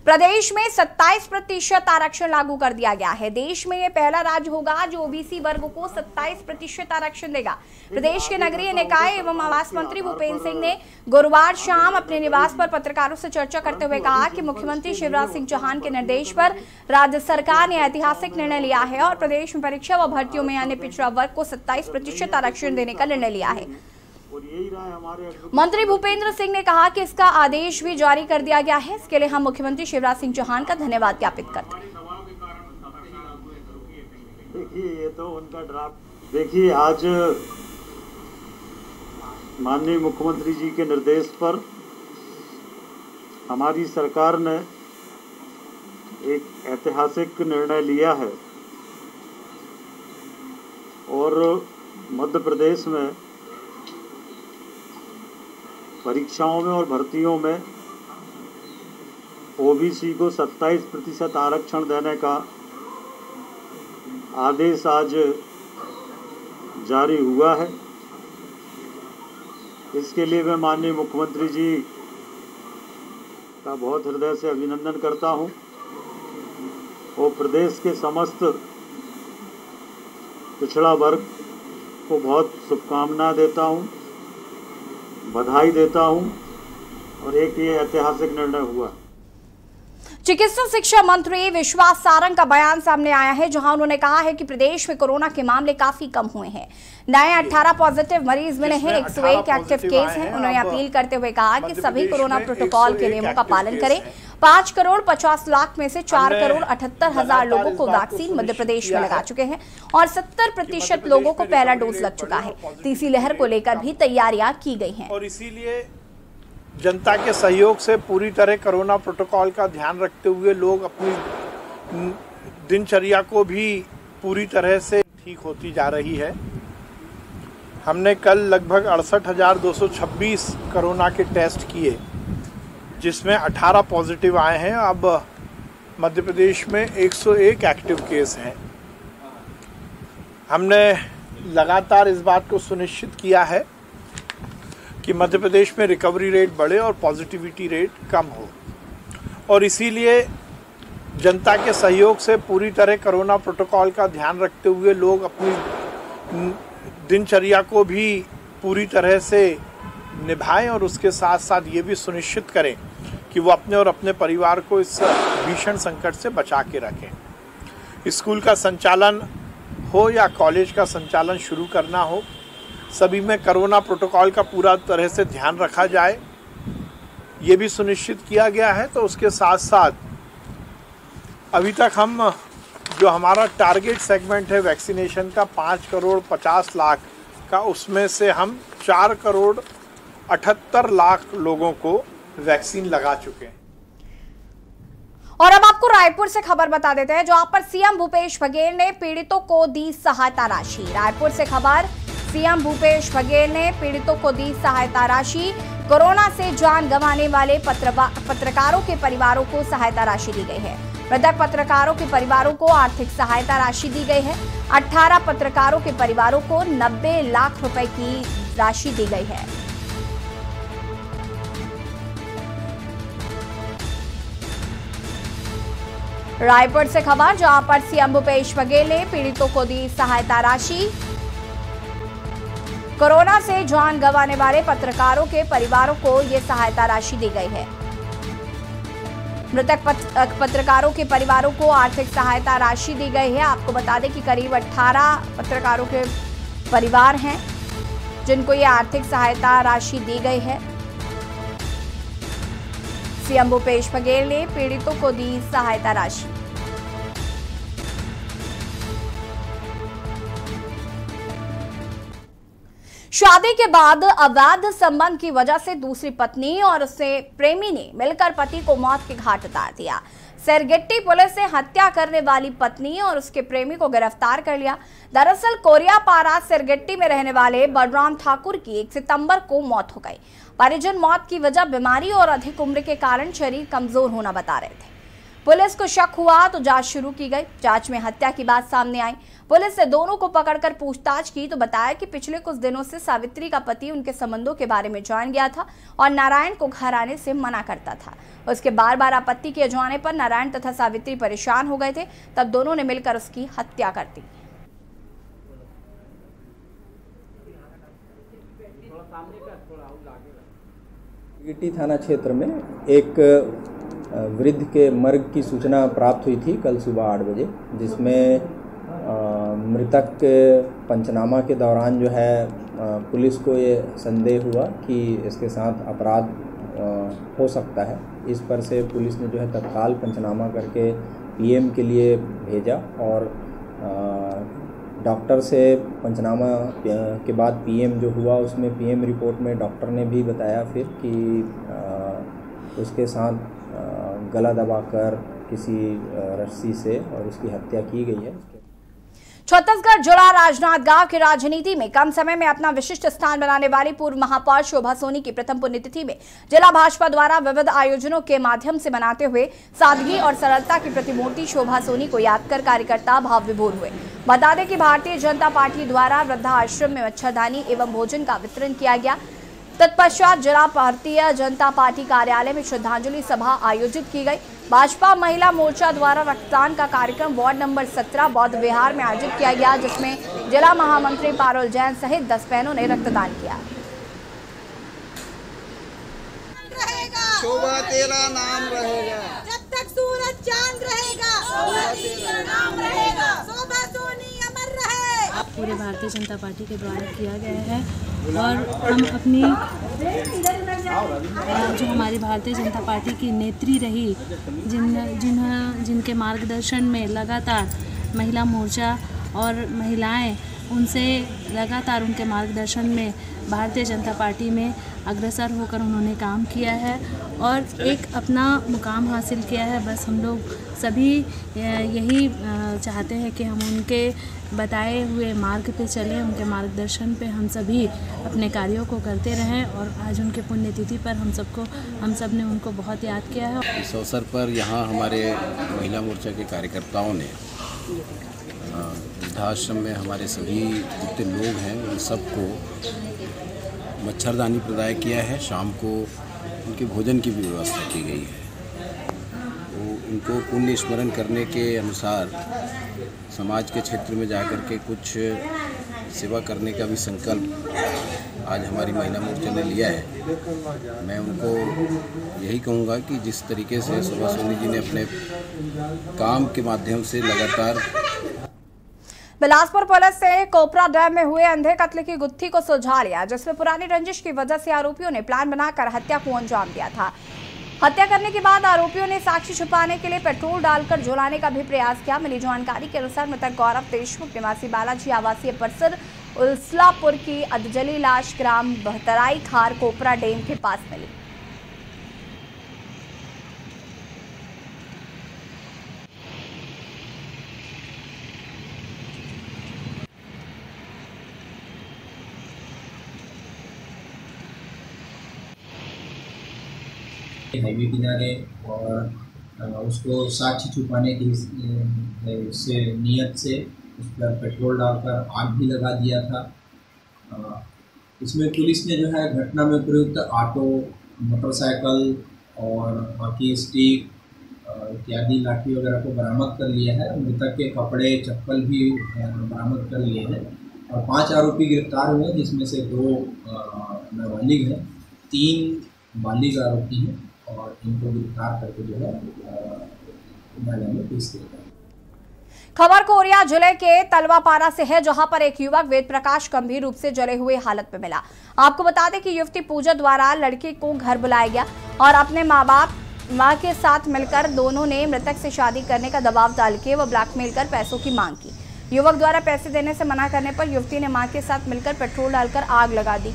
प्रदेश में 27% आरक्षण लागू कर दिया गया है। देश में यह पहला राज्य होगा जो ओबीसी वर्ग को 27% आरक्षण देगा। प्रदेश के नगरीय निकाय एवं आवास मंत्री भूपेंद्र सिंह ने गुरुवार शाम अपने निवास पर पत्रकारों से चर्चा करते हुए कहा कि मुख्यमंत्री शिवराज सिंह चौहान के निर्देश पर राज्य सरकार ने ऐतिहासिक निर्णय लिया है और प्रदेश में परीक्षा व भर्तियों में अन्य पिछड़ा वर्ग को 27% आरक्षण देने का निर्णय लिया है। मंत्री भूपेंद्र सिंह ने कहा कि इसका आदेश भी जारी कर दिया गया है। इसके लिए हम मुख्यमंत्री शिवराज सिंह चौहान का धन्यवाद ज्ञापित करते हैं। देखिए, ये तो उनका ड्राफ्ट। देखिए, आज माननीय मुख्यमंत्री जी के निर्देश पर हमारी सरकार ने एक ऐतिहासिक निर्णय लिया है और मध्य प्रदेश में परीक्षाओं में और भर्तियों में ओबीसी को 27% आरक्षण देने का आदेश आज जारी हुआ है। इसके लिए मैं माननीय मुख्यमंत्री जी का बहुत हृदय से अभिनंदन करता हूं और प्रदेश के समस्त पिछड़ा वर्ग को बहुत शुभकामनाएं देता हूं, बधाई देता हूं और एक ये ऐतिहासिक निर्णय हुआ। चिकित्सा शिक्षा मंत्री विश्वास सारंग का बयान सामने आया है, जहां उन्होंने कहा है कि प्रदेश में कोरोना के मामले काफी कम हुए हैं। नए 18 पॉजिटिव मरीज मिले हैं, 101 एक्टिव केस हैं। उन्होंने अपील करते हुए कहा कि सभी कोरोना प्रोटोकॉल के नियमों का पालन करें। 5 करोड़ 50 लाख में से 4 करोड़ 78 हजार लोगों को वैक्सीन मध्य प्रदेश में लगा चुके हैं और 70% लोगों को पहला डोज लग चुका है। तीसरी लहर को लेकर भी तैयारियां की गई हैं और इसीलिए जनता के सहयोग से पूरी तरह कोरोना प्रोटोकॉल का ध्यान रखते हुए लोग अपनी दिनचर्या को भी पूरी तरह से ठीक होती जा रही है। हमने कल लगभग 68,226 कोरोना के टेस्ट किए, जिसमें 18 पॉजिटिव आए हैं। अब मध्य प्रदेश में 101 एक्टिव केस हैं। हमने लगातार इस बात को सुनिश्चित किया है कि मध्य प्रदेश में रिकवरी रेट बढ़े और पॉजिटिविटी रेट कम हो और इसीलिए जनता के सहयोग से पूरी तरह कोरोना प्रोटोकॉल का ध्यान रखते हुए लोग अपनी दिनचर्या को भी पूरी तरह से निभाएं और उसके साथ साथ ये भी सुनिश्चित करें कि वो अपने और अपने परिवार को इस भीषण संकट से बचा के रखें। स्कूल का संचालन हो या कॉलेज का संचालन शुरू करना हो, सभी में कोरोना प्रोटोकॉल का पूरा तरह से ध्यान रखा जाए, ये भी सुनिश्चित किया गया है। तो उसके साथ साथ अभी तक हम जो हमारा टारगेट सेगमेंट है वैक्सीनेशन का 5 करोड़ 50 लाख का, उसमें से हम 4 करोड़ 78 लाख लोगों को वैक्सीन लगा चुके हैं। और अब आपको रायपुर से खबर बता देते हैं, जहां पर सीएम भूपेश बघेल ने पीड़ितों को दी सहायता राशि। रायपुर से खबर, सीएम भूपेश बघेल ने पीड़ितों को दी सहायता राशि। कोरोना से जान गंवाने वाले पत्रकारों के परिवारों को सहायता राशि दी गई है। मृतक पत्रकारों के परिवारों को आर्थिक सहायता राशि दी गई है। 18 पत्रकारों के परिवारों को 90 लाख रुपए की राशि दी गई है। रायपुर से खबर, जहां पर सीएम भूपेश बघेल ने पीड़ितों को दी सहायता राशि। कोरोना से जान गंवाने वाले पत्रकारों के परिवारों को यह सहायता राशि दी गई है। मृतक पत्रकारों के परिवारों को आर्थिक सहायता राशि दी गई है। आपको बता दें कि करीब 18 पत्रकारों के परिवार हैं जिनको ये आर्थिक सहायता राशि दी गई है। सीएम भूपेश बघेल ने पीड़ितों को दी सहायता राशि। शादी के बाद अवैध संबंध की वजह से दूसरी पत्नी और उसके प्रेमी ने मिलकर पति को मौत के घाट उतार दिया। सरगिट्टी पुलिस ने हत्या करने वाली पत्नी और उसके प्रेमी को गिरफ्तार कर लिया। दरअसल कोरियापारा सरगिट्टी में रहने वाले बलराम ठाकुर की 1 सितंबर को मौत हो गई। परिजन मौत की वजह बीमारी और अधिक उम्र के कारण शरीर कमजोर होना बता रहे थे। पुलिस को शक हुआ तो जांच शुरू की गई। जांच में हत्या की बात सामने आई। पुलिस ने दोनों को पकड़कर पूछताछ की तो बताया कि पिछले कुछ दिनों से सावित्री का पति उनके संबंधों के बारे में जान गया था और नारायण को घर आने से मना करता था। उसके बार बार आपत्ति किए जाने पर नारायण तथा सावित्री परेशान हो गए थे। तब दोनों ने मिलकर उसकी हत्या कर दी। गिट्टी थाना क्षेत्र में एक वृद्ध के मर्ग की सूचना प्राप्त हुई थी कल सुबह 8 बजे, जिसमें मृतक के पंचनामा के दौरान जो है पुलिस को ये संदेह हुआ कि इसके साथ अपराध हो सकता है। इस पर से पुलिस ने जो है तत्काल पंचनामा करके पीएम के लिए भेजा और डॉक्टर से पंचनामा के बाद पीएम जो हुआ उसमें पीएम रिपोर्ट में डॉक्टर ने भी बताया फिर कि उसके साथ गला दबाकर किसी रस्सी से और उसकी हत्या की गई है। छत्तीसगढ़ जुड़ा राजनांदगांव की राजनीति में कम समय में अपना विशिष्ट स्थान बनाने वाली पूर्व महापौर शोभा सोनी की प्रथम पुण्यतिथि में जिला भाजपा द्वारा विविध आयोजनों के माध्यम से मनाते हुए सादगी और सरलता की प्रतिमूर्ति शोभा सोनी को याद कर कार्यकर्ता भाव विभोर हुए। बता दें कि भारतीय जनता पार्टी द्वारा वृद्धाश्रम में मच्छरदानी एवं भोजन का वितरण किया गया। तत्पश्चात जिला भारतीय जनता पार्टी कार्यालय में श्रद्धांजलि सभा आयोजित की गई। भाजपा महिला मोर्चा द्वारा रक्तदान का कार्यक्रम वार्ड नंबर 17 बौद्ध विहार में आयोजित किया गया, जिसमें जिला महामंत्री पारुल जैन सहित 10 बहनों ने रक्तदान किया। शोभा तेरा नाम रहेगा, जब तक सूरज चांद रहेगा, शोभा तेरा नाम रहेगा, शोभा सोनी अमर रहे। पूरे भारतीय जनता पार्टी के द्वारा किया गया है और हम अपनी जो हमारी भारतीय जनता पार्टी की नेत्री रही, जिनके मार्गदर्शन में लगातार महिला मोर्चा और महिलाएं उनसे लगातार उनके मार्गदर्शन में भारतीय जनता पार्टी में अग्रसर होकर उन्होंने काम किया है और एक अपना मुकाम हासिल किया है। बस हम लोग सभी यही चाहते हैं कि हम उनके बताए हुए मार्ग पे चलें, उनके मार्गदर्शन पे हम सभी अपने कार्यों को करते रहें और आज उनके पुण्यतिथि पर हम सब ने उनको बहुत याद किया है। इस अवसर पर यहाँ हमारे महिला मोर्चा के कार्यकर्ताओं ने वृद्धाश्रम में हमारे सभी जितने लोग हैं उन सबको मच्छरदानी प्रदान किया है। शाम को उनके भोजन की भी व्यवस्था की गई है। वो उनको पुण्य स्मरण करने के अनुसार समाज के क्षेत्र में जाकर के कुछ सेवा करने का भी संकल्प आज हमारी महिला मोर्चा ने लिया है। मैं उनको यही कहूँगा कि जिस तरीके से शोभा सोनी जी ने अपने काम के माध्यम से लगातार। बिलासपुर पुलिस ने कोपरा डैम में हुए अंधे कत्ल की गुत्थी को सुलझा लिया, जिसमें पुरानी रंजिश की वजह से आरोपियों ने प्लान बनाकर हत्या को अंजाम दिया था। हत्या करने के बाद आरोपियों ने साक्षी छुपाने के लिए पेट्रोल डालकर जलाने का भी प्रयास किया। मिली जानकारी के अनुसार मृतक गौरव देशमुख निवासी बालाजी आवासीय परिसर उल्सलापुर की अधजली लाश ग्राम बहतराई खार कोपरा डैम के पास मिली। हाईवे किनारे और उसको साक्षी छुपाने की से नियत से उस पर पेट्रोल डालकर आग भी लगा दिया था। इसमें पुलिस ने जो है घटना में प्रयुक्त ऑटो, मोटरसाइकिल और बाकी स्टिक इत्यादि लाठी वगैरह को बरामद कर लिया है। मृतक के कपड़े, चप्पल भी बरामद कर लिए हैं और 5 आरोपी गिरफ्तार हुए, जिसमें से 2 नाबालिग हैं, 3 बालिग आरोपी हैं और इनको गिरफ्तार करके जो है न्यायालय में पेश किया गया। खबर कोरिया जिले के तलवापारा से है, जहां पर एक युवक वेद प्रकाश गंभीर रूप से जले हुए हालत में मिला। आपको बता दें कि युवती पूजा द्वारा लड़के को घर बुलाया गया और अपने मां के साथ मिलकर दोनों ने मृतक से शादी करने का दबाव डाल के व ब्लैकमेल कर पैसों की मांग की। युवक द्वारा पैसे देने से मना करने पर युवती ने मां के साथ मिलकर पेट्रोल डालकर आग लगा दी।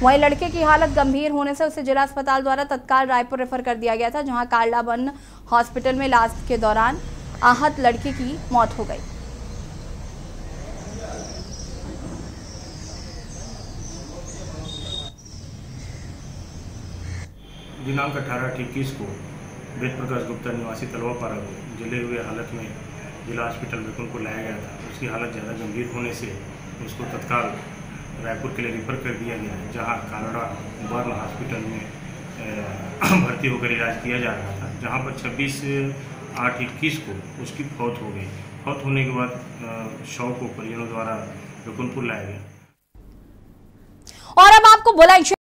वहीं लड़के की हालत गंभीर होने से उसे जिला अस्पताल द्वारा तत्काल रायपुर रेफर कर दिया गया था, जहां कालाबन हॉस्पिटल में इलाज के दौरान आहत लड़के की मौत हो गई। दिनांक 18-21 को वेद प्रकाश गुप्ता निवासी तलवापारा को जले हुए हालत में जिला हॉस्पिटल बिकुनपुर लाया गया था। उसकी हालत ज़्यादा गंभीर होने से उसको तत्काल रायपुर के लिए रेफर कर दिया गया, जहां कानड़ा बर्न हॉस्पिटल में भर्ती होकर इलाज किया जा रहा था, जहां पर 26/8/21 को उसकी फौत हो गई। फौत होने के बाद शव को परिजनों द्वारा बिकुनपुर लाया गया। और अब आपको बुलंदशहर